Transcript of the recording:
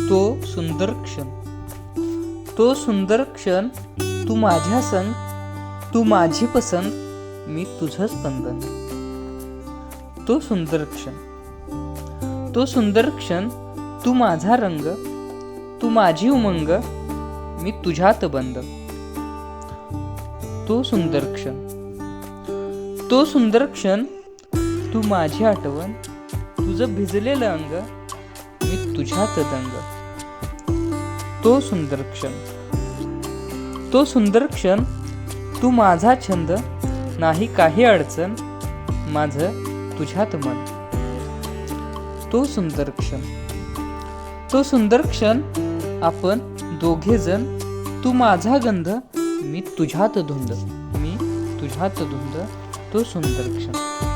तो सुंदर क्षण, तो सुंदर क्षण, तू माझ्या संग, तू माझी पसंत, मी तुझं स्पंदन. तो सुंदर क्षण, तो सुंदर क्षण, तू माझा रंग, तू माझी उमंग, मी तुझ्यात बंद. तो सुंदर क्षण, तो सुंदर क्षण, तू माझी आठवण, तुझं भिजलेलं अंग, मी तुझ्यात दंग. तो सुंदर क्षण, तो सुंदर क्षण, तू माझा छंद, नाही काही अडचण, माझं तुझ्यात मन. तो सुंदर क्षण, तो सुंदर क्षण, आपण दोघे जण, तू माझा गंध, मी तुझ्यात धुंद, मी तुझ्यात धुंद. तो सुंदर क्षण.